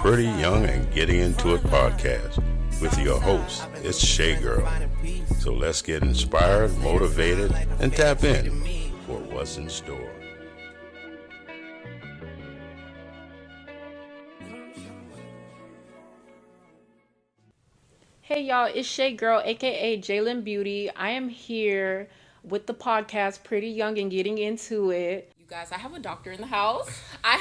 Pretty Young and Getting Into It podcast with your host, it's Shay Girl. So let's get inspired, motivated, and tap in for what's in store. Hey y'all, it's Shay Girl, aka Jalen Beauty. I am here with the podcast Pretty Young and Getting Into It. You guys, I have a doctor in the house. I'm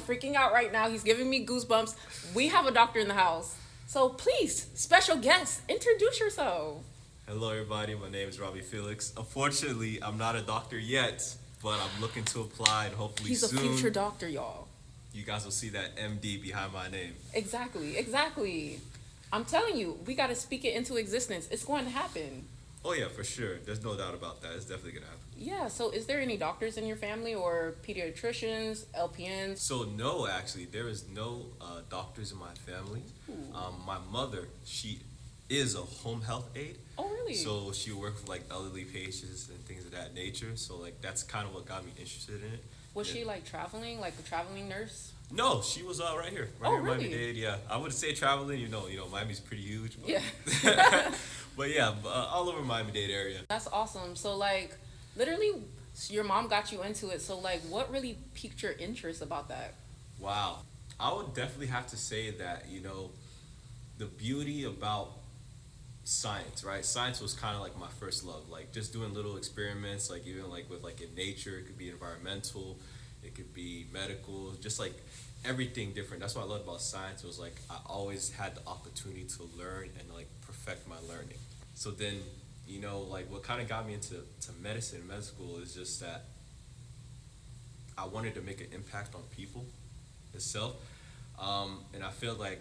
freaking out right now. He's giving me goosebumps. We have a doctor in the house. So please, special guest, introduce yourself. Hello everybody, my name is Robbie Felix. Unfortunately, I'm not a doctor yet, but I'm looking to apply and hopefully He's soon. He's a future doctor, y'all. You guys will see that MD behind my name. Exactly. I'm telling you, we got to speak it into existence. It's going to happen. Oh yeah, for sure. There's no doubt about that. It's definitely going to happen. Yeah, so is there any doctors in your family or pediatricians, LPNs? So no, actually, there is no doctors in my family. My mother, she is a home health aide. Oh, really? So she works with like elderly patients and things of that nature. So like that's kind of what got me interested in it. Was she like traveling, like a traveling nurse? No, she was right here. Right here in Miami-Dade, yeah. I would say traveling, you know, Miami's pretty huge. But, yeah. But yeah, all over Miami-Dade area. That's awesome. So like, literally, your mom got you into it. So like, what really piqued your interest about that? Wow. I would definitely have to say that, the beauty about science, right? Science was kind of like my first love. Like just doing little experiments, like even like with like in nature, it could be environmental, it could be medical, just like everything different. That's what I loved about science. It was like I always had the opportunity to learn and like perfect my learning. So then, like what kind of got me into medicine, med school is just that I wanted to make an impact on people itself. And I feel like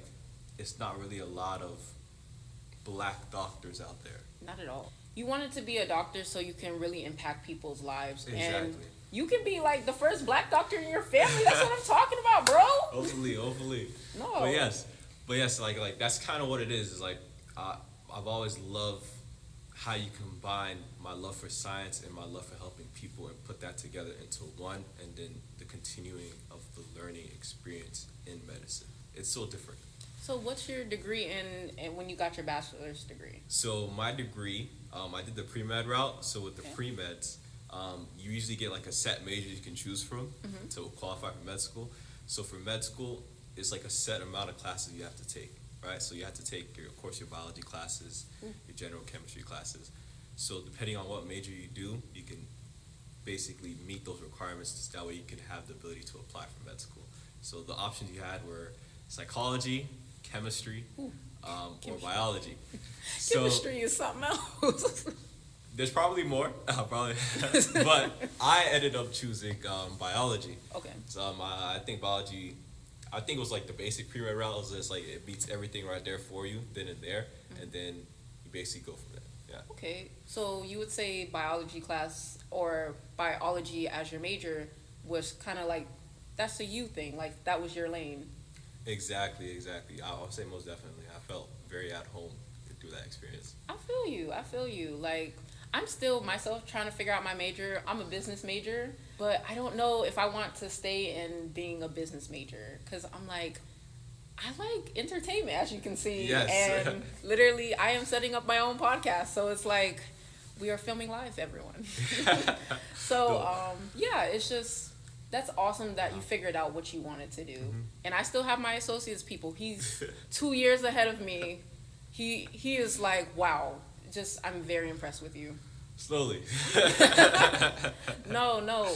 it's not really a lot of Black doctors out there. Not at all. You wanted to be a doctor so you can really impact people's lives. Exactly. And you can be like the first Black doctor in your family. That's what I'm talking about, bro. Hopefully. No. But yes, like that's kind of what it is. Is like I've always loved how you combine my love for science and my love for helping people and put that together into one, and then the continuing of the learning experience in medicine. It's so different. So what's your degree in when you got your bachelor's degree? So my degree, I did the pre-med route. So with the pre-meds, you usually get like a set major you can choose from to qualify for med school. So for med school, it's like a set amount of classes you have to take, right? So you have to take, your biology classes, your general chemistry classes. So depending on what major you do, you can basically meet those requirements. That way you can have the ability to apply for med school. So the options you had were psychology, chemistry, or biology. Chemistry is something else. There's probably more, but I ended up choosing biology. Okay. So I think biology, it was like the basic pre-med route. It was just like it beats everything right there for you, then and there, and then you basically go from there. Yeah. Okay, so you would say biology class or biology as your major was kind of like, that's a you thing, like that was your lane. Exactly. I would say most definitely. I felt very at home through that experience. I feel you. Like, I'm still myself trying to figure out my major. I'm a business major, but I don't know if I want to stay in being a business major because I'm like, I like entertainment, as you can see. Yes. And literally, I am setting up my own podcast. So it's like, we are filming live, everyone. So, it's just... That's awesome that you figured out what you wanted to do. And I still have my associates people. He's 2 years ahead of me. He is like, wow. I'm very impressed with you. Slowly. No.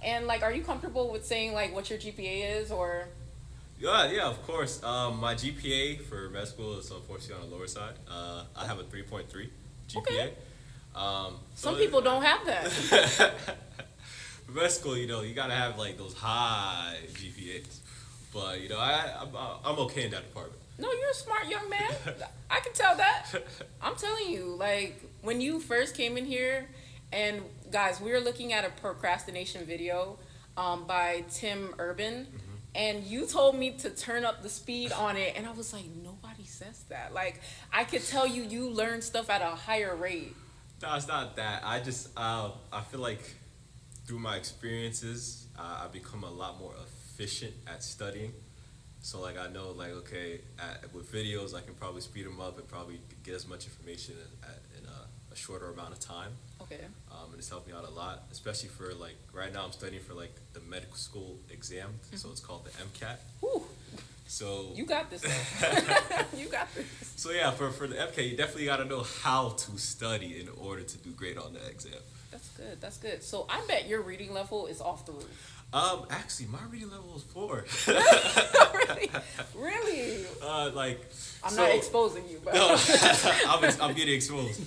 And like, are you comfortable with saying like what your GPA is or? Yeah, of course. My GPA for med school is unfortunately on the lower side. I have a 3.3 GPA. Okay. Some people don't have that. For med school, you gotta have like those high GPAs, but I'm okay in that department. No, you're a smart young man. I can tell that. I'm telling you, like when you first came in here, and guys, we were looking at a procrastination video, by Tim Urban, and you told me to turn up the speed on it, and I was like, nobody says that. Like I could tell you learn stuff at a higher rate. No, it's not that. I feel like through my experiences, I've become a lot more efficient at studying. So like I know like okay, with videos I can probably speed them up and probably get as much information in a shorter amount of time. Okay. And it's helped me out a lot, especially for like right now I'm studying for like the medical school exam, so it's called the MCAT. Whew. So You got this. You got this. so yeah, for the MCAT you definitely got to know how to study in order to do great on the exam. That's good. That's good. So I bet your reading level is off the roof. Actually, my reading level is 4. Really? Really? Like I'm so- not exposing you, but No, I'm getting exposed.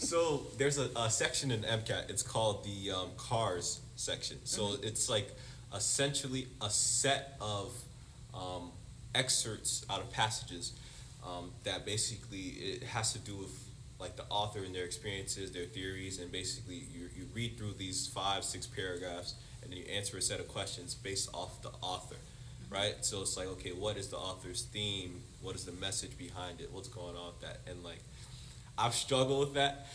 So there's a section in MCAT. It's called the cars section. So it's like essentially a set of excerpts out of passages that basically it has to do with like the author and their experiences, their theories, and basically you read through these 5-6 paragraphs and then you answer a set of questions based off the author. Right? So it's like, okay, what is the author's theme? What is the message behind it? What's going on with that? And like, I've struggled with that.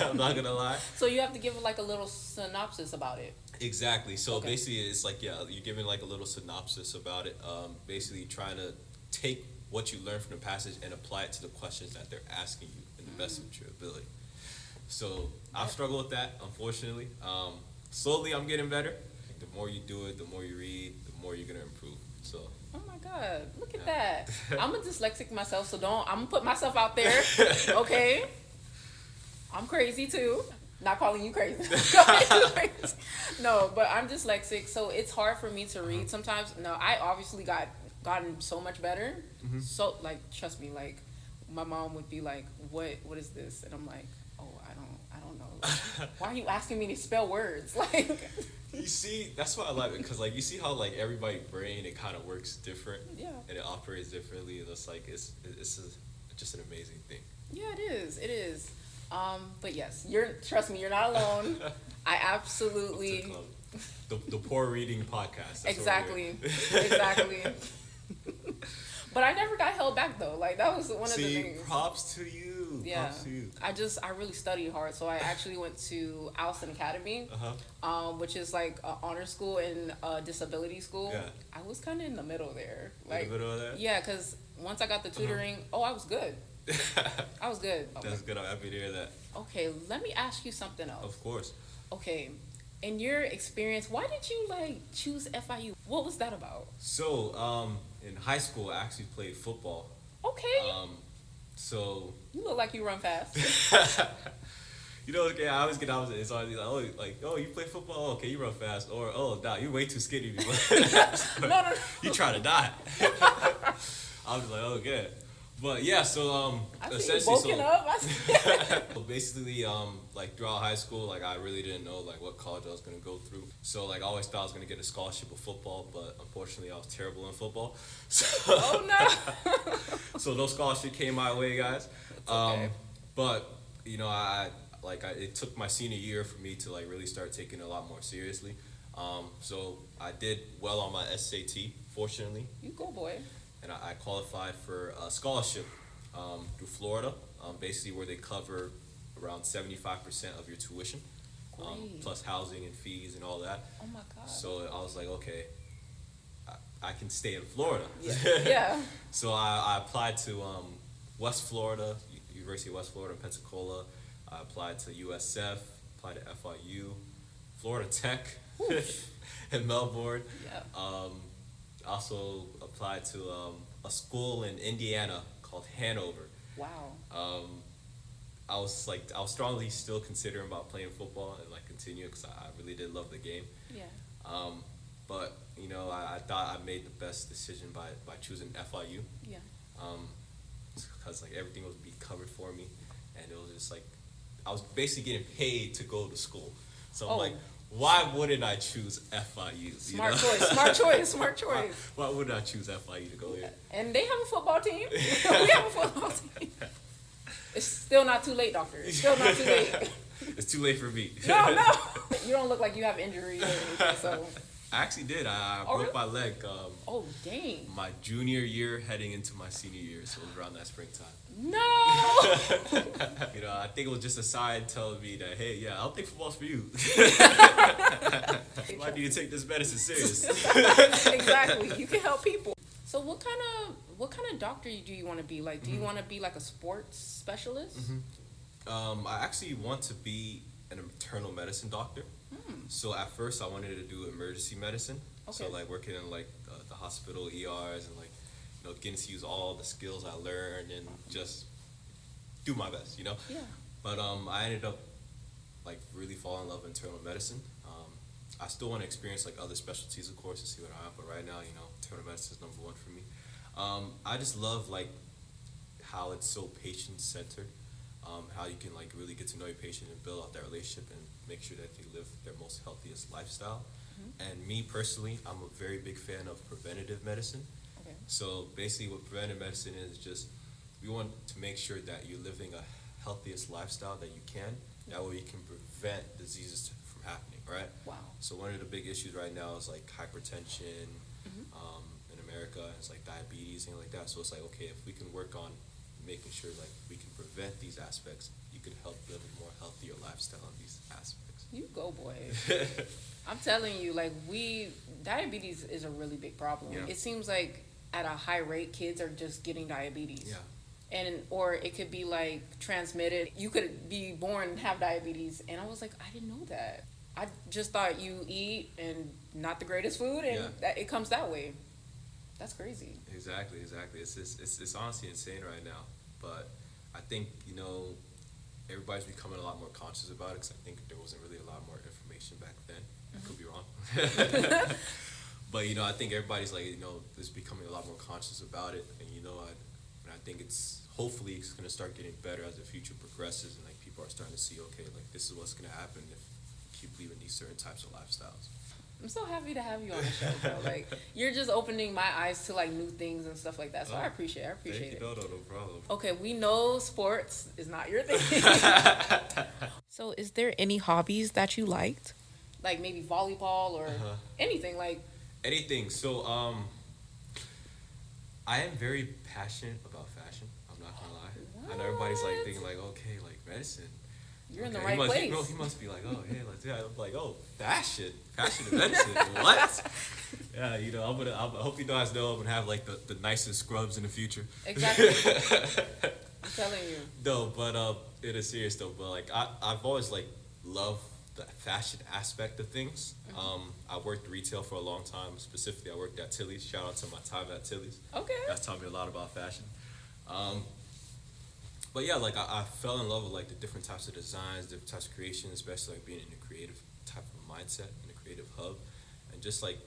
I'm not gonna lie. so you have to give like a little synopsis about it. Exactly. So Okay. basically, it's like, yeah, you're giving like a little synopsis about it. Basically, trying to take what you learn from the passage and apply it to the questions that they're asking you in the best of your ability. So I've struggled with that, unfortunately. Slowly, I'm getting better. The more you do it, the more you read, the more you're gonna improve. So. Oh my God, look at that. I'm a dyslexic myself, so I'm gonna put myself out there, okay? I'm crazy too. Not calling you crazy. No, but I'm dyslexic, so it's hard for me to read sometimes. No, I obviously gotten so much better. So like, trust me, like my mom would be like, what is this? And I'm like, oh, I don't know. Like, why are you asking me to spell words? Like, You see, that's why I like it, because like you see how like everybody's brain, it kind of works different, yeah. and it operates differently, and it's like it's just an amazing thing. Yeah, it is. But yes, trust me, you're not alone. I absolutely The poor reading podcast. That's exactly. But I never got held back though. Like that was one of the things. Props to you. Yeah, Props to you. I really studied hard. So I actually went to Allison Academy, which is like an honor school and a disability school. Yeah. I was kind of in the middle there. In the middle of that? Yeah, because once I got the tutoring, I was good. I was good. That's good. I'm happy to hear that. Okay, let me ask you something else. Of course. Okay, in your experience, why did you like choose FIU? What was that about? So, in high school, I actually played football. Okay. So. You look like you run fast. You know, okay, I always get opposite. It's always like, oh, you play football? Okay, you run fast. Or, oh, nah, you're way too skinny to be No. You try to die. I was like, oh, good. But yeah, so I see you essentially, bulking up. so basically, like throughout high school, like I really didn't know like what college I was gonna go through. So like I always thought I was gonna get a scholarship of football, but unfortunately, I was terrible in football. So, Oh no. so no scholarship came my way, guys. Okay. But you know, it took my senior year for me to like really start taking it a lot more seriously. So I did well on my SAT, fortunately. You go, boy. And I qualified for a scholarship through Florida, basically where they cover around 75% of your tuition, Great. plus housing and fees and all that. Oh my God. So I was like, okay, I can stay in Florida. Yeah. So I applied to West Florida, University of West Florida in Pensacola. I applied to USF, applied to FIU, Florida Tech in Melbourne. Yeah. Also applied to a school in Indiana called Hanover. Wow. I was strongly still considering about playing football and like continue because I really did love the game. Yeah. But you know, I thought I made the best decision by choosing FIU. Yeah. Because like everything was being covered for me, and it was just like I was basically getting paid to go to school. So I'm like, why wouldn't I choose FIU? Smart you know? choice. Smart choice. Why wouldn't I choose FIU to go here? And they have a football team. We have a football team. It's still not too late, doctor. It's still not too late. It's too late for me. No. You don't look like you have injuries or anything, so. I actually did. I broke my leg. Oh, dang. My junior year heading into my senior year, so it was around that springtime. No! You know, I think it was just a sign telling me that, hey, yeah, I don't think football's for you. I need to take this medicine serious. Exactly. You can help people. So what kind of doctor do you want to be? Like, do you want to be like a sports specialist? I actually want to be an internal medicine doctor. So at first I wanted to do emergency medicine. So Okay. like working in like the hospital ERs and like getting to use all the skills I learned and just do my best. Yeah. But I ended up like really falling in love with internal medicine. I still want to experience like other specialties, of course, to see what I have. But right now, internal medicine is number one for me. I just love like how it's so patient centered. How you can like really get to know your patient and build out that relationship and make sure that they live their most healthiest lifestyle. And me personally, I'm a very big fan of preventative medicine. Okay. So basically, what preventive medicine is just we want to make sure that you're living a healthiest lifestyle that you can. That way, you can prevent diseases from happening. Right. Wow. So one of the big issues right now is like hypertension in America. And it's like diabetes, things like that. So it's like, okay, if we can work on making sure like we can prevent these aspects, you can help live a more healthier lifestyle in these aspects. You go, boy. I'm telling you, like, diabetes is a really big problem. Yeah. It seems like at a high rate, kids are just getting diabetes. Yeah. Or it could be like transmitted. You could be born and have diabetes. And I was like, I didn't know that. I just thought you eat and not the greatest food and that it comes that way. That's crazy. Exactly. It's honestly insane right now. But I think, everybody's becoming a lot more conscious about it because I think there wasn't really a lot more information back then. I could be wrong. But, I think everybody's like, is becoming a lot more conscious about it. And, I think hopefully it's going to start getting better as the future progresses and like people are starting to see, okay, like this is what's going to happen if you keep living these certain types of lifestyles. I'm so happy to have you on the show, bro. Like, you're just opening my eyes to like new things and stuff like that. So I appreciate it. Thank you. No problem. Okay, we know sports is not your thing. So is there any hobbies that you liked? Like maybe volleyball or anything like anything. So I am very passionate about fashion. I'm not gonna lie. I know everybody's like thinking like, okay, like medicine. You're in the right place. He must be like, oh, hey, let's do that. I'm like, oh, fashion and medicine. What? Yeah, I hope you guys know I'm gonna have like the nicest scrubs in the future. Exactly. I'm telling you. No, but it is serious though. But like I've always like loved the fashion aspect of things. I worked retail for a long time. Specifically, I worked at Tilly's. Shout out to my time at Tilly's. Okay. That's taught me a lot about fashion. But yeah, like I fell in love with like the different types of designs, different types of creation, especially like being in a creative type of mindset, in a creative hub, and just like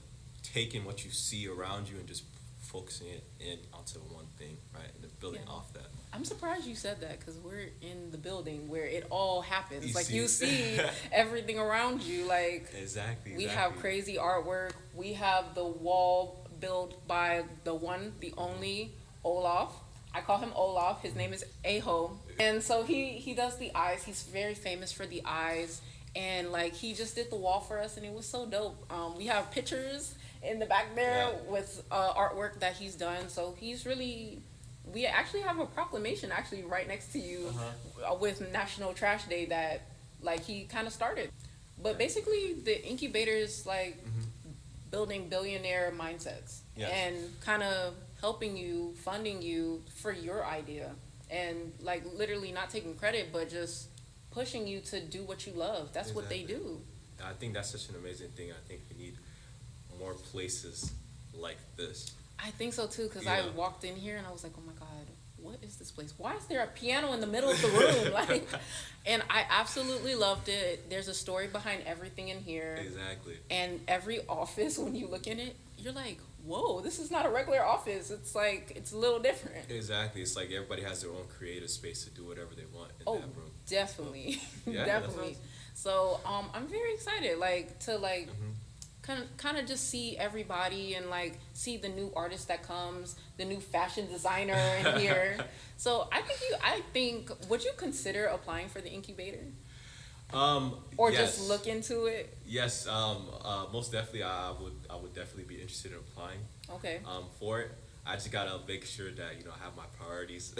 taking what you see around you and just focusing it in onto one thing, right, and then building off that. I'm surprised you said that because we're in the building where it all happens. You You see everything around you. Like Exactly. We have crazy artwork. We have the wall built by the one, the only Olaf. I call him Olaf. His name is Aho. And so he does the eyes. He's very famous for the eyes. And like he just did the wall for us and it was so dope. We have pictures in the back there with artwork that he's done. So he's really, we actually have a proclamation actually right next to you with National Trash Day that like he kind of started. But basically the incubator is like building billionaire mindsets and kind of helping you, funding you for your idea and like literally not taking credit but just pushing you to do what you love. That's what they do. I think that's such an amazing thing. I think we need more places like this. I think so too because I walked in here and I was like, oh my God, what is this place? Why is there a piano in the middle of the room? Like, and I absolutely loved it. There's a story behind everything in here. Exactly. And every office, when you look in it, you're like, whoa, this is not a regular office. It's like, it's a little different. Exactly. It's like everybody has their own creative space to do whatever they want in that room. Definitely. Yeah, Definitely. So I'm very excited, like, to like kind of just see everybody and like see the new artist that comes, the new fashion designer in here. So I think would you consider applying for the incubator? Or yes. just look into it? Yes, most definitely. I would definitely be interested in applying. Okay. For it, I just gotta make sure that I have my priorities.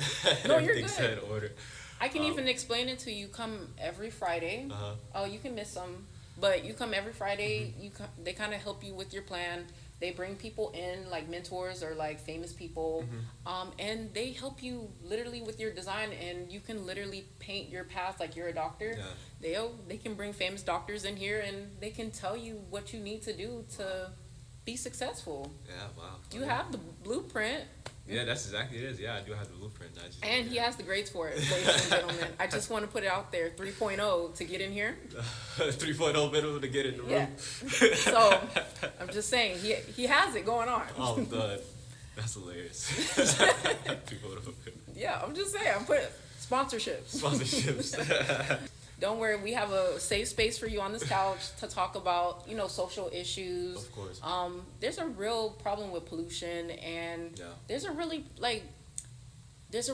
No, you're everything's good. set in order. I can even explain it to you. Come every Friday. Oh, you can miss some, but you come every Friday. They kind of help you with your plan. They bring people in, like mentors or like famous people, and they help you literally with your design, and you can literally paint your path like you're a doctor. They can bring famous doctors in here, and they can tell you what you need to do to be successful. Yeah, wow. You have the blueprint. Yeah, that's exactly it is. Yeah, I do have the blueprint. And he has the grades for it, ladies and gentlemen. I just want to put it out there, 3.0 to get in here. 3.0 minimum to get in the room. Yeah. So, I'm just saying, he has it going on. Oh, I'm done. That's hilarious. 3.0. Yeah, I'm just saying, I'm putting sponsorships. Don't worry, we have a safe space for you on this couch to talk about, social issues. Of course. There's a real problem with pollution, and there's a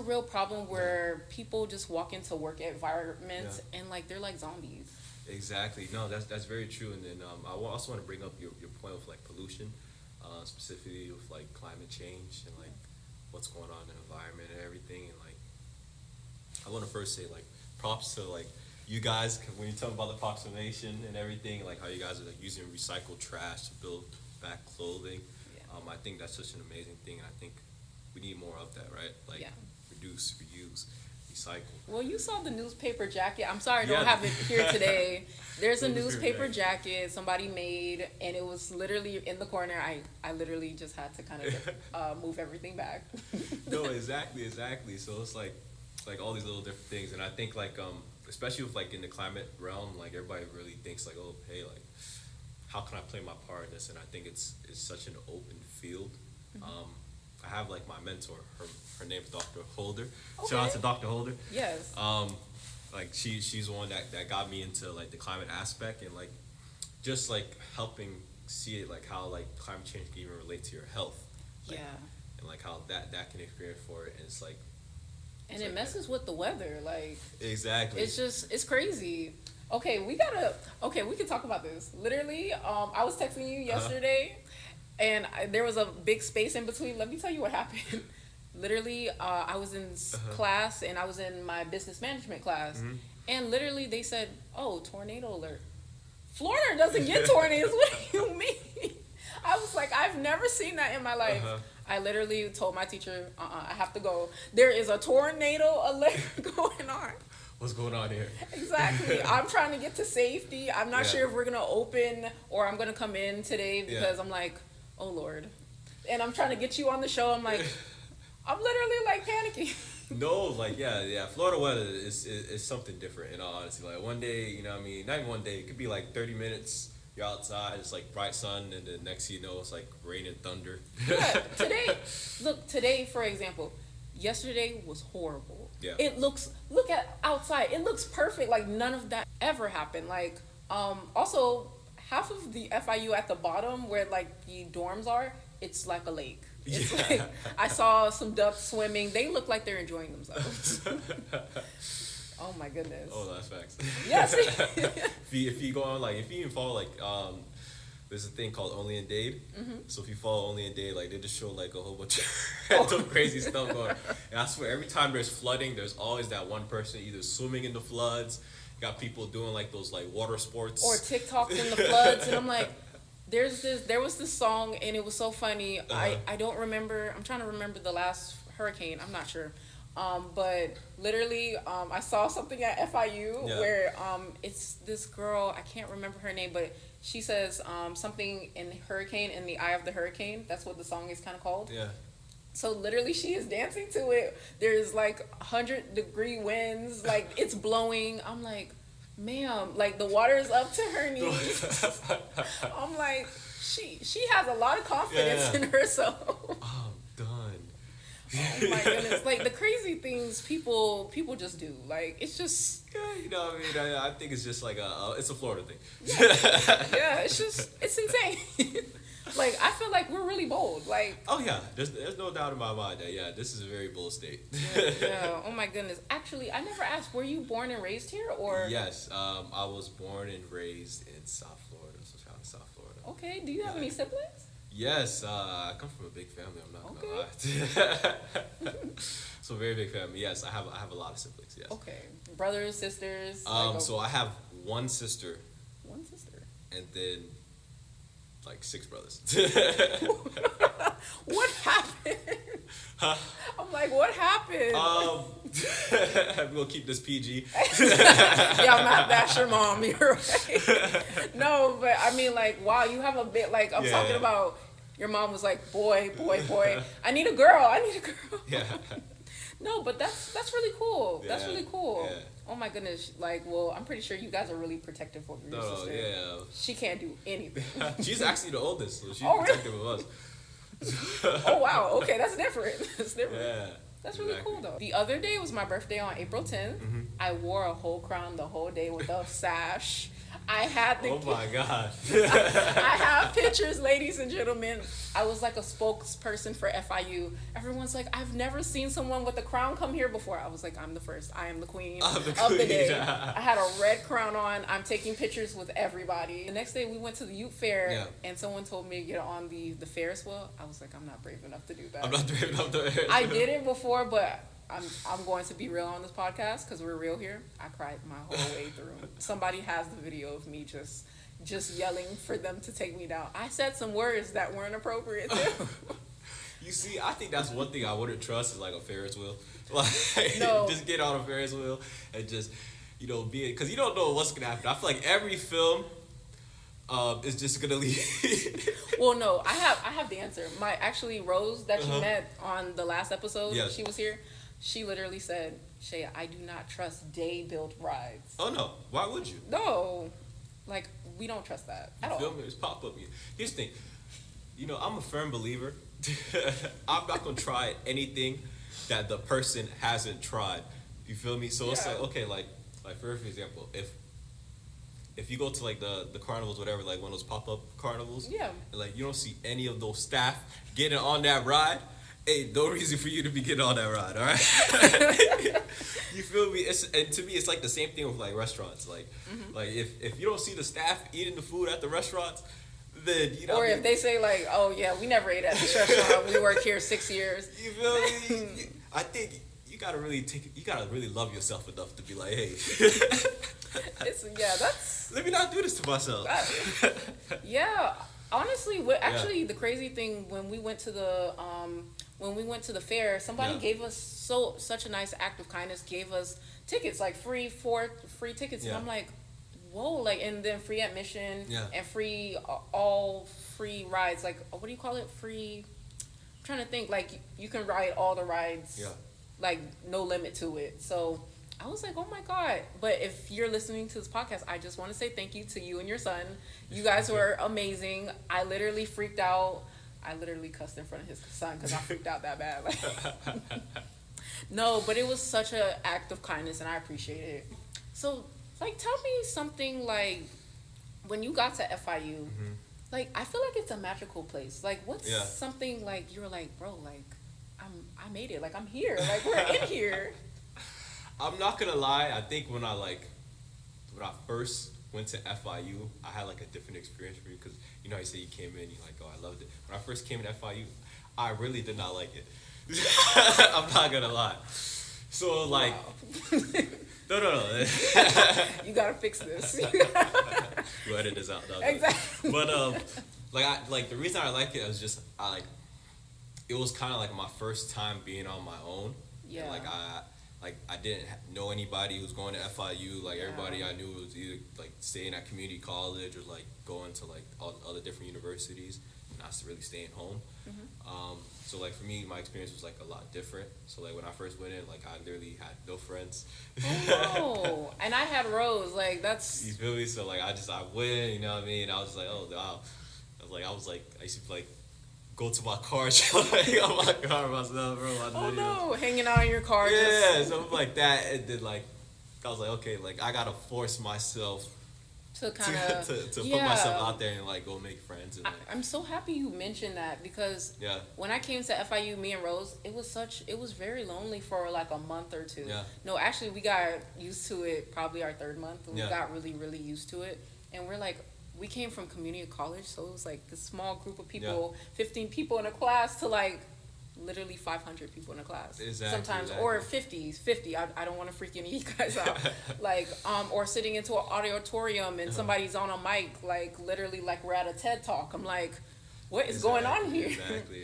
real problem where people just walk into work environments and like they're like zombies. Exactly. No, that's very true. And then I also want to bring up your point of like pollution, specifically with like climate change and like what's going on in the environment and everything. And like, I want to first say like props to like you guys when you talk about the approximation and everything, like how you guys are like using recycled trash to build back clothing. I think that's such an amazing thing. I think we need more of that, right? Like reduce, reuse, recycle. Well, you saw the newspaper jacket. I'm sorry I don't have it here today. There's a newspaper jacket somebody made, and it was literally in the corner. I literally just had to kind of move everything back. No, exactly. So it's like all these little different things, and I think like especially with like in the climate realm, like everybody really thinks like, oh, hey, like how can I play my part in this? And I think it's such an open field. I have like my mentor, her name's Dr. Holder. Okay. Shout out to Dr. Holder. Yes. Like she's the one that got me into like the climate aspect and like just like helping see it like how like climate change can even relate to your health. Like, and like how that can experience for it, and it's like. And it messes with the weather, like. Exactly. It's crazy. Okay, we can talk about this. Literally, I was texting you yesterday, and there was a big space in between. Let me tell you what happened. Literally, I was in class, and I was in my business management class, and literally they said, "Oh, tornado alert." Florida doesn't get tornadoes. What do you mean? I was like, I've never seen that in my life. I literally told my teacher, I have to go. There is a tornado alert going on. What's going on here? Exactly. I'm trying to get to safety. I'm not sure if we're going to open or I'm going to come in today because I'm like, oh, Lord. And I'm trying to get you on the show. I'm like, I'm literally like panicking. No, like, Florida weather is something different in all honesty. Like one day, you know what I mean? Not even one day. It could be like 30 minutes. You're outside, it's like bright sun, and the next thing you know, it's like rain and thunder. Yeah, today, for example, yesterday was horrible. Yeah. Look at outside. It looks perfect. Like none of that ever happened. Like, also half of the FIU at the bottom where like the dorms are, it's like a lake. It's like I saw some ducks swimming. They look like they're enjoying themselves. Oh my goodness. Oh, that's facts. Yes. if you go on if you even follow there's a thing called Only in Dade. So if you follow Only in Dade, like they just show like a whole bunch of random crazy stuff going on. And I swear every time there's flooding, there's always that one person either swimming in the floods. You got people doing like those like water sports or TikToks in the floods, and I'm like, there was this song, and it was so funny. I don't remember. I'm trying to remember the last hurricane. I'm not sure. But literally, I saw something at FIU where it's this girl, I can't remember her name, but she says something in Hurricane, in the eye of the hurricane. That's what the song is kind of called. Yeah. So literally she is dancing to it. There's like 100-degree winds, like it's blowing. I'm like, ma'am, like the water is up to her knees. I'm like, she has a lot of confidence in herself. I'm done. Oh my goodness! Like the crazy things people just do. Like it's just. Yeah, you know what I mean. I think it's just like it's a Florida thing. Yeah, it's insane. Like I feel like we're really bold. Like. Oh yeah, there's no doubt in my mind that this is a very bold state. Yeah. Oh my goodness. Actually, I never asked. Were you born and raised here, or? Yes. I was born and raised in South Florida. So shout out to South Florida. Okay. Do you have any siblings? Yes, I come from a big family. I'm not gonna lie. So very big family. Yes, I have a lot of siblings. Yes. Okay, brothers, sisters. So I have one sister. One sister. And then, like 6 brothers. What happened? Huh? I'm like, what happened? We're gonna keep this PG. Yeah, I'm not bash your mom. You're right. No, but I mean, like, wow, you have a bit. Like, I'm talking about. Your mom was like, boy. I need a girl. Yeah. No, but that's really cool. Yeah. That's really cool. Yeah. Oh my goodness. Like, well, I'm pretty sure you guys are really protective of your sister. Yeah. She can't do anything. She's actually the oldest, so she's Oh, really? protective of us. Oh wow. Okay, that's different. That's different. Yeah. That's really cool though. The other day was my birthday on April 10th. Mm-hmm. I wore a whole crown the whole day with a sash. I had the. Oh my God. I have pictures, ladies and gentlemen. I was like a spokesperson for FIU. Everyone's like, I've never seen someone with a crown come here before. I was like, I'm the first. I am the queen of the day. I had a red crown on. I'm taking pictures with everybody. The next day we went to the youth fair and someone told me to get on the Ferris wheel. I was like, I'm not brave enough to do that. I'm not brave enough to. I did it before, but I'm going to be real on this podcast because we're real here. I cried my whole way through. Somebody has the video of me just yelling for them to take me down. I said some words that weren't appropriate too. You see, I think that's one thing I wouldn't trust is like a Ferris wheel. Like, No. Just get on a Ferris wheel and just, be it. Because you don't know what's going to happen. I feel like every film is just going to leave. Well, no, I have the answer. Rose that you met on the last episode, she was here. She literally said, Shay, I do not trust day-built rides. Oh, no. Why would you? No. Like, we don't trust that at all. Feel me? It's pop-up. Here's the thing. I'm a firm believer. I'm not going to try anything that the person hasn't tried. You feel me? So it's like, okay, like for example, if you go to like the carnivals, whatever, like one of those pop-up carnivals, and like you don't see any of those staff getting on that ride, hey, no reason for you to be getting on that ride, all right? You feel me? And to me, it's like the same thing with like restaurants. Like, like if you don't see the staff eating the food at the restaurants, then Or if they say like, oh yeah, we never ate at this restaurant. We worked here 6 years. You feel me? I think you gotta really love yourself enough to be like, hey, that's. Let me not do this to myself. Honestly, the crazy thing when we went to the fair, somebody gave us such a nice act of kindness, gave us tickets, like free tickets, and I'm like, whoa, like, and then free admission and all free rides, like, what do you call it? Free. I'm trying to think, like you can ride all the rides, like no limit to it. So I was like, oh my God. But if you're listening to this podcast, I just want to say thank you to you and your son. You guys were amazing. I literally freaked out. I literally cussed in front of his son because I freaked out that bad. Like, no, but it was such an act of kindness and I appreciate it. So, like, tell me something, like, when you got to FIU, like, I feel like it's a magical place. Like, what's something, like, you were like, bro, like, I made it. Like, I'm here. Like, we're in here. I'm not gonna lie. I think when I first went to FIU, I had like a different experience for you because you know how you say you came in, you're like, oh, I loved it. When I first came to FIU, I really did not like it. I'm not gonna lie. So like, no. You gotta fix this. We'll edit this out. No. Exactly. But the reason I like it was just it was kind of like my first time being on my own. Yeah. And I didn't know anybody who was going to FIU. Like everybody I knew was either like staying at community college or like going to like all other different universities, not really staying home. So like for me, my experience was like a lot different. So like when I first went in, like I literally had no friends. Oh, and I had Rose. Like that's. You feel me? So like I went. You know what I mean? I was just like, oh wow. I used to like go to my car, like on my car myself, bro. Oh no, hanging out in your car. Yeah, something like that. And then like I was like, okay, like I gotta force myself to kind of to put myself out there and like go make friends. And, I'm so happy you mentioned that because when I came to FIU, me and Rose, it was very lonely for like a month or two. Yeah. No, actually, we got used to it. Probably our third month, we got really, really used to it, and we're like. We came from community college, so it was like this small group of people, 15 people in a class, to like literally 500 people in a class. Exactly, Sometimes, exactly. or 50. I don't want to freak any of you guys out. Like, or sitting into an auditorium and somebody's on a mic, like, literally, like, we're at a TED Talk. I'm like, what is going on here?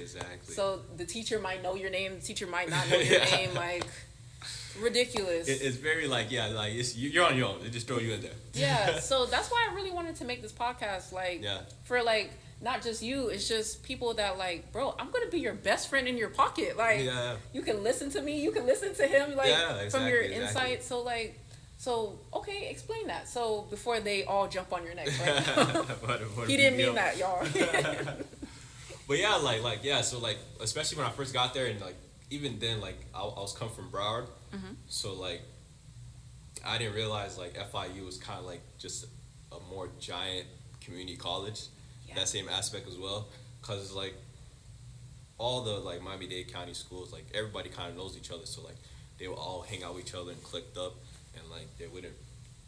Exactly. So the teacher might know your name, the teacher might not know your name, like, ridiculous. It's very like, yeah, like you're on your own. They just throw you in there. Yeah, so that's why I really wanted to make this podcast, like, for, like, not just you, it's just people that, like, bro, I'm gonna be your best friend in your pocket. Like, you can listen to me, you can listen to him, like, from your insight. So, like, okay, explain that. So before they all jump on your neck, like, he didn't mean that, y'all. But yeah, so like, especially when I first got there, and like even then, like I was come from Broward, so like I didn't realize like FIU was kind of like just a more giant community college. That same aspect as well, because like all the like Miami-Dade County schools, like everybody kind of knows each other, so like they would all hang out with each other and clicked up, and like they wouldn't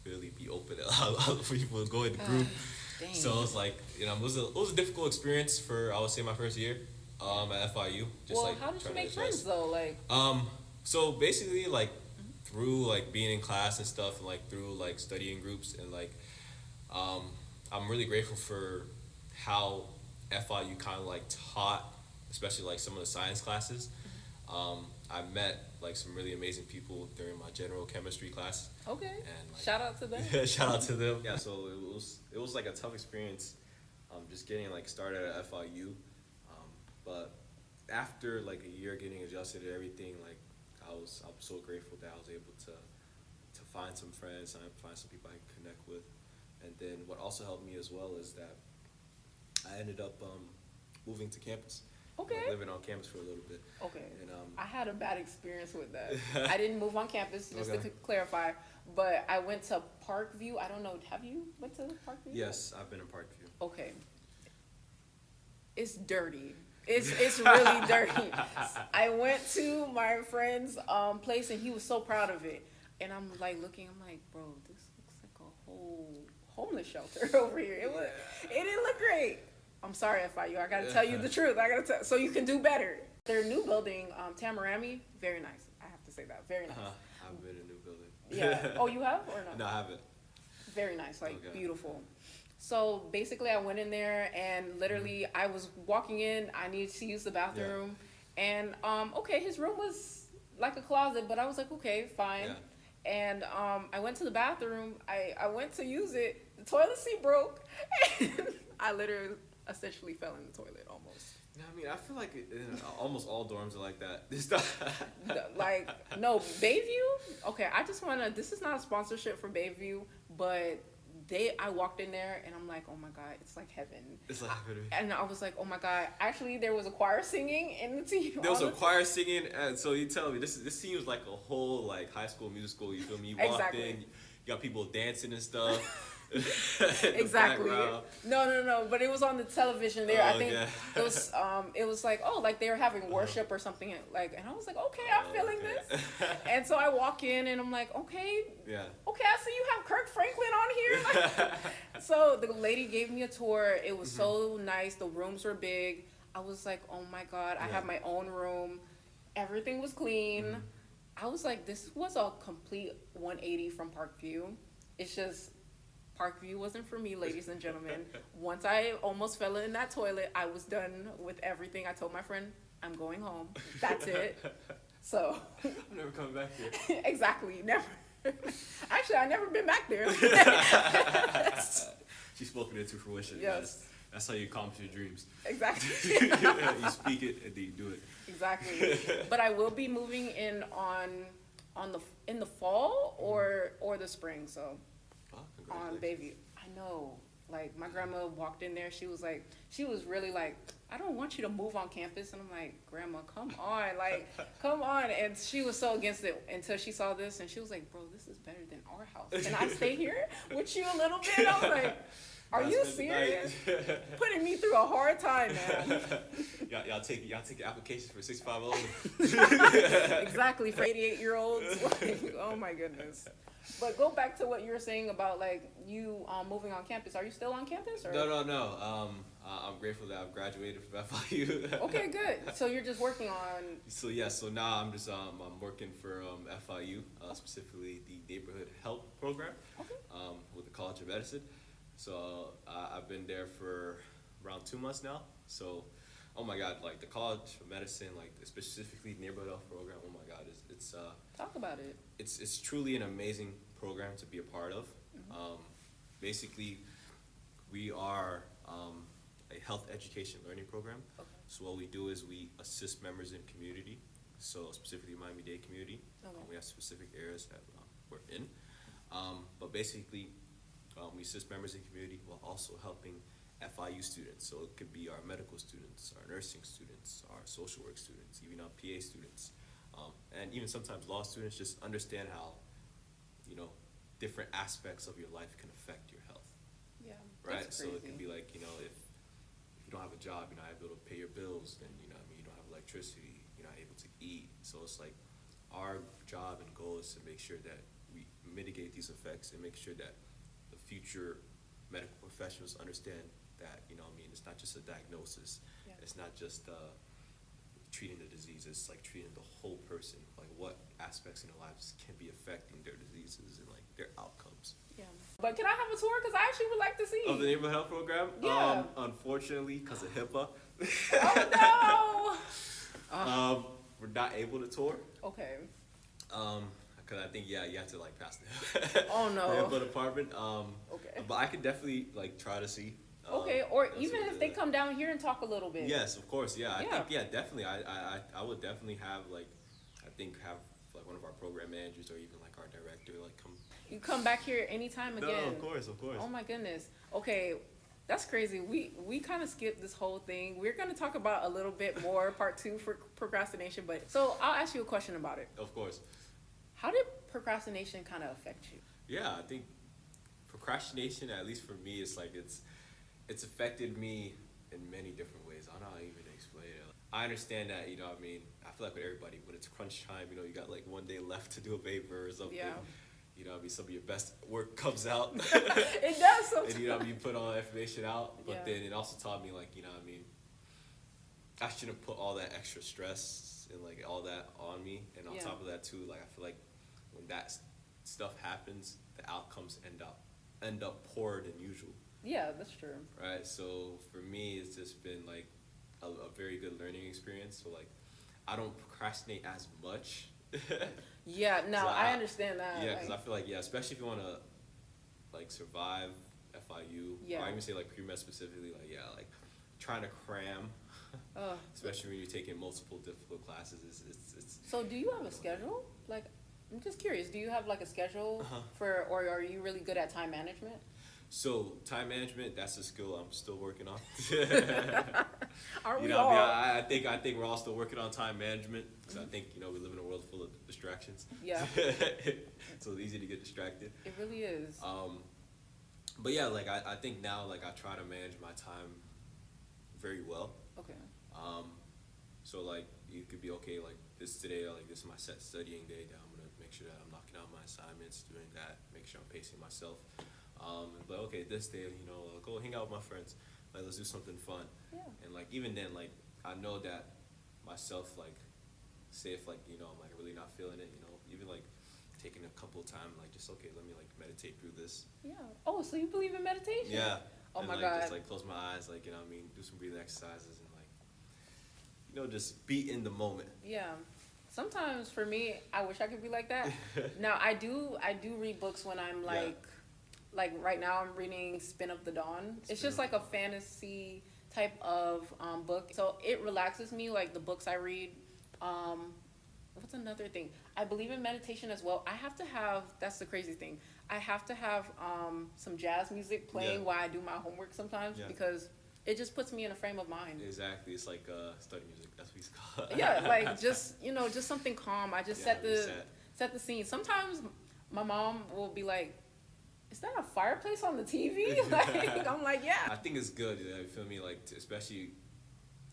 really be open to other people would go in the group. So it was like, you know, it was a difficult experience for, I would say, my first year at FIU. Just, well, like, how did you make friends though? Like, so basically, like through like being in class and stuff, and like through like studying groups, and like I'm really grateful for how FIU kind of like taught, especially like some of the science classes. I met like some really amazing people during my general chemistry class. Okay. And like, shout out to them. Shout out to them. Yeah, so it was like a tough experience, just getting like started at FIU, but after like a year getting adjusted to everything, like I'm so grateful that I was able to find some friends and find some people I can connect with. And then what also helped me as well is that I ended up moving to campus. Okay. Like living on campus for a little bit. Okay. And I had a bad experience with that. I didn't move on campus, just to clarify, but I went to Parkview. I don't know. Have you went to Parkview? Yes, I've been in Parkview. Okay. It's dirty. It's really dirty. I went to my friend's place and he was so proud of it. And I'm like looking, I'm like, bro, this looks like a whole homeless shelter over here. It didn't look great. I'm sorry, FIU. I gotta tell you the truth. So you can do better. Their new building, Tamarami, very nice. I have to say that, very nice. I've been in a new building. Yeah. Oh, you have or no? No, I haven't. Very nice, like beautiful. So basically, I went in there and literally, I was walking in. I needed to use the bathroom, and okay, his room was like a closet, but I was like, okay, fine. Yeah. And I went to the bathroom. I went to use it. The toilet seat broke. I literally essentially fell in the toilet almost. Yeah, I mean, I feel like almost all dorms are like that. Like, no, Bayview? Okay, I just want to, this is not a sponsorship for Bayview, but I walked in there and I'm like, oh my God, it's like heaven. It's like heaven. And I was like, oh my God. Actually, there was a choir singing in the team. There was a choir singing, and so you tell me, this seems like a whole like High School Musical, you feel me? You walked in, you got people dancing and stuff. Exactly. No, but it was on the television there. I think it was like, oh, like they were having worship or something, like, and I was like, okay, I'm feeling this. And so I walk in and I'm like, okay, I see you have Kirk Franklin on here. Like, so the lady gave me a tour. It was so nice. The rooms were big. I was like, oh my God, I have my own room. Everything was clean. I was like, this was a complete 180 from Parkview. It's just, Parkview wasn't for me, ladies and gentlemen. Once I almost fell in that toilet, I was done with everything. I told my friend, I'm going home. That's it. So. I'm never coming back here. Exactly. Never. Actually, I've never been back there. She's spoken into fruition. Yes. That's how you accomplish your dreams. Exactly. You speak it and then you do it. Exactly. But I will be moving in in the fall or the spring, so. On Bayview. I know. Like, my grandma walked in there. She was really like, I don't want you to move on campus. And I'm like, Grandma, come on. Like, come on. And she was so against it until she saw this. And she was like, bro, this is better than our house. Can I stay here with you a little bit? I was like, are you serious? Putting me through a hard time, man. Y'all take applications for 65 older. Exactly. For 88-year-olds. Like, oh, my goodness. But go back to what you were saying about, like, you moving on campus. Are you still on campus? Or? No. I'm grateful that I've graduated from FIU. Okay, good. So you're just working on. So now I'm just I'm working for FIU, specifically the Neighborhood Health Program, Okay. with the College of Medicine. So I've been there for around 2 months now. So, oh my God, like the College of Medicine, like specifically Neighborhood Health Program. Oh my God, it's Talk about it. it's truly an amazing program to be a part of. Basically, we are a health education learning program. Okay. So what we do is we assist members in community, so specifically Miami-Dade community. Okay. We have specific areas that we're in. But basically, we assist members in community while also helping FIU students. So it could be our medical students, our nursing students, our social work students, even our PA students, and even sometimes law students just understand how, different aspects of your life can affect your health. Yeah. Right? That's So it crazy. could be like, if you don't have a job, you're not able to pay your bills, then, you don't have electricity, you're not able to eat. So it's like our job and goal is to make sure that we mitigate these effects and make sure that the future medical professionals understand that, it's not just a diagnosis. Yeah. It's not just treating the disease, it's like treating the whole person, like what aspects in their lives can be affecting their diseases and like their outcomes. Yeah. But can I have a tour? Because I actually would like to see. Of the neighborhood health program? Yeah. Unfortunately, because of HIPAA, Oh no. we're not able to tour. Okay. Because I think, you have to like pass the Oh, no. HIPAA department. Okay. But I could definitely like try to see. Okay. Or that's even what if they come down here and talk a little bit. Yes, of course. Yeah, I Yeah. think definitely. I would definitely have have like one of our program managers or even like our director like come. You come back here anytime again. No, of course. Oh my goodness. Okay. That's crazy. We kind of skipped this whole thing. We're going to talk about a little bit more part 2 for procrastination, but so I'll ask you a question about it. Of course. How did procrastination kind of affect you? Yeah, I think procrastination, at least for me, it's like it's affected me in many different ways. I don't know how to even explain it. I understand that, I feel like with everybody, when it's crunch time, you got like one day left to do a paper or something. Yeah. Some of your best work comes out. It does sometimes. And, you put all that information out. But Yeah. then it also taught me, like, I shouldn't put all that extra stress and, like, all that on me. And on Yeah. top of that, too, like, I feel like when that stuff happens, the outcomes end up poorer than usual. Yeah, that's true. Right? So for me, it's just been, like, a very good learning experience. So, like, I don't procrastinate as much. Yeah, no, So I understand that. Yeah, because I like, feel like, especially if you want to, like, survive FIU, Yeah. or even say, like, pre-med specifically, like, trying to cram, ugh. especially when you're taking multiple difficult classes, it's So do you have a schedule? Like, I'm just curious. Do you have like a schedule Uh-huh. or are you really good at time management? So, time management, that's a skill I'm still working on. Aren't we What all? I mean? I think we're all still working on time management, because I think, we live in a world full of distractions. Yeah. So it's easy to get distracted. It really is. But yeah, like, I think now, like, I try to manage my time very well. Okay. So, like, it could be, okay, like, this today, like, this is my set studying day, that I'm going to make sure that I'm knocking out my assignments, doing that, make sure I'm pacing myself. But, okay, this day, I'll go hang out with my friends. Like, let's do something fun. Yeah. And, like, even then, like, I know that myself, like, say if, like, I'm, like, really not feeling it, even, like, taking a couple of time, like, just, okay, let me, like, meditate through this. Yeah. Oh, so you believe in meditation? Yeah. Oh And, my like, God. just, like, close my eyes, like, do some breathing exercises and, like, just be in the moment. Yeah. Sometimes for me, I wish I could be like that. Now I do read books when I'm like right now I'm reading Spin of the Dawn. It's just like a fantasy type of book. So it relaxes me, like the books I read. What's another thing? I believe in meditation as well. I have to have, that's the crazy thing, I have to have some jazz music playing while I do my homework sometimes because it just puts me in a frame of mind. Exactly. It's like study music. That's what it's called. Yeah, like just just something calm. I just set reset. the scene. Sometimes my mom will be like, "Is that a fireplace on the TV?" Like I'm like, "Yeah." I think it's good. You feel me? Like especially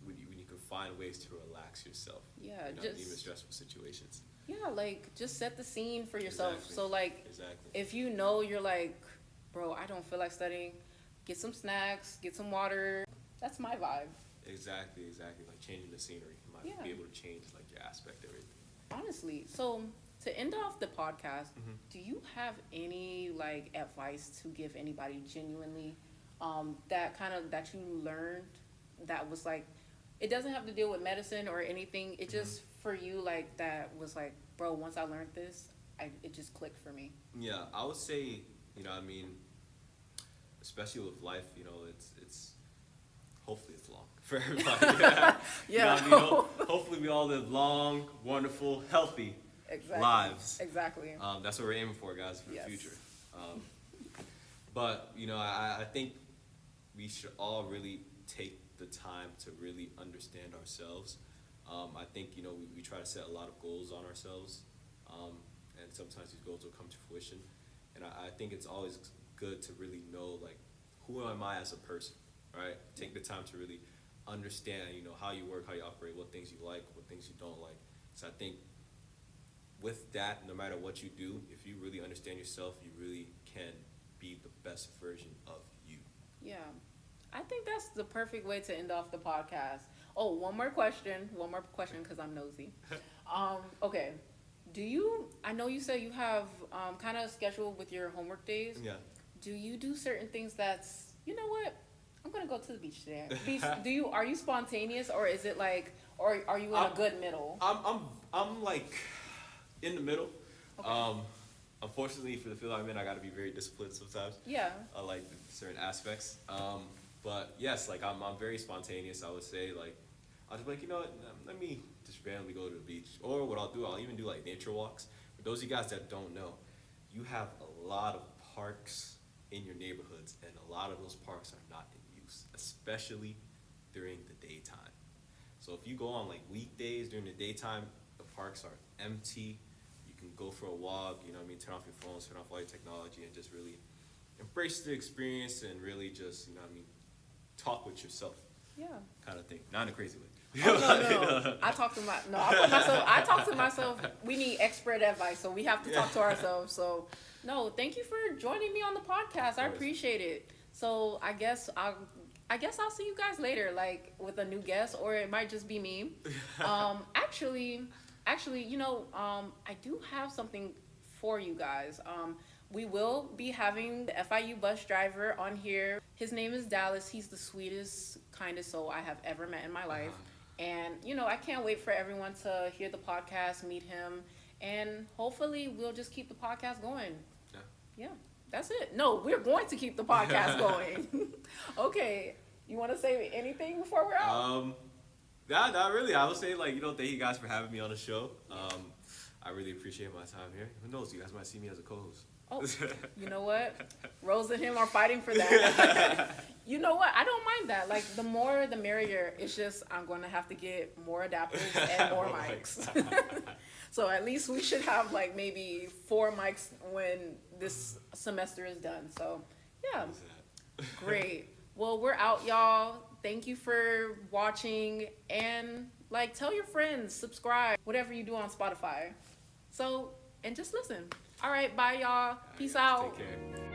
when you can find ways to relax yourself. Yeah, Even stressful situations. Yeah, like just set the scene for yourself. Exactly. So like, if you're like, bro, I don't feel like studying, get some snacks, get some water. That's my vibe. Exactly. Like changing the scenery. You might Yeah. be able to change like your aspect of everything. Honestly. So to end off the podcast, Mhm. do you have any like advice to give anybody genuinely that you learned that was like it doesn't have to deal with medicine or anything. It just for you like that was like, bro, once I learned this, it just clicked for me. Yeah, I would say, I mean, especially with life, it's hopefully it's long for everybody. Yeah. You know what I mean? Hopefully we all live long, wonderful, healthy Exactly. lives. Exactly. That's what we're aiming for, guys, for Yes. the future. But I think we should all really take the time to really understand ourselves. I think we try to set a lot of goals on ourselves, and sometimes these goals will come to fruition. And I think it's always good to really know like who am I as a person, right? Take the time to really understand how you work, how you operate, what things you like, what things you don't like. So I think with that, no matter what you do, if you really understand yourself, you really can be the best version of you. Yeah. I think that's the perfect way to end off the podcast. Oh, one more question because I'm nosy. Okay. I know you said you have kind of scheduled with your homework days. Yeah. Do you do certain things that's, you know what? I'm going to go to the beach today. Are you spontaneous or is it like, or are you in a good middle? I'm like in the middle. Okay. Unfortunately for the field I'm in, I got to be very disciplined sometimes. Yeah. Like certain aspects. But yes, like I'm very spontaneous. I would say like I'll just be like, you know what? Let me just randomly go to the beach. Or what I'll even do like nature walks. For those of you guys that don't know, you have a lot of parks in your neighborhoods, and a lot of those parks are not in use, especially during the daytime. So if you go on like weekdays during the daytime, the parks are empty. You can go for a walk, turn off your phones, turn off all your technology, and just really embrace the experience and really just, talk with yourself. Yeah. Kind of thing. Not in a crazy way. Oh, no. I talk to myself. We need expert advice, so we have to talk to ourselves. So, no, thank you for joining me on the podcast. I appreciate it. So, I guess I'll see you guys later, like with a new guest, or it might just be me. Actually, I do have something for you guys. We will be having the FIU bus driver on here. His name is Dallas. He's the sweetest, kindest soul I have ever met in my life. And, I can't wait for everyone to hear the podcast, meet him, and hopefully we'll just keep the podcast going. Yeah, that's it. No, we're going to keep the podcast going. Okay, you want to say anything before we're out? Not really. I would say, thank you guys for having me on the show. I really appreciate my time here. Who knows? You guys might see me as a co-host. Oh, you know what? Rose and him are fighting for that. You know what? I don't mind that. Like, the more, the merrier. It's just I'm going to have to get more adapters and more mics. So at least we should have, like, maybe 4 mics when this semester is done. So, yeah. Great. Well, we're out, y'all. Thank you for watching. And, tell your friends, subscribe, whatever you do on Spotify. So, and just listen. All right, bye, y'all. Peace out. Take care.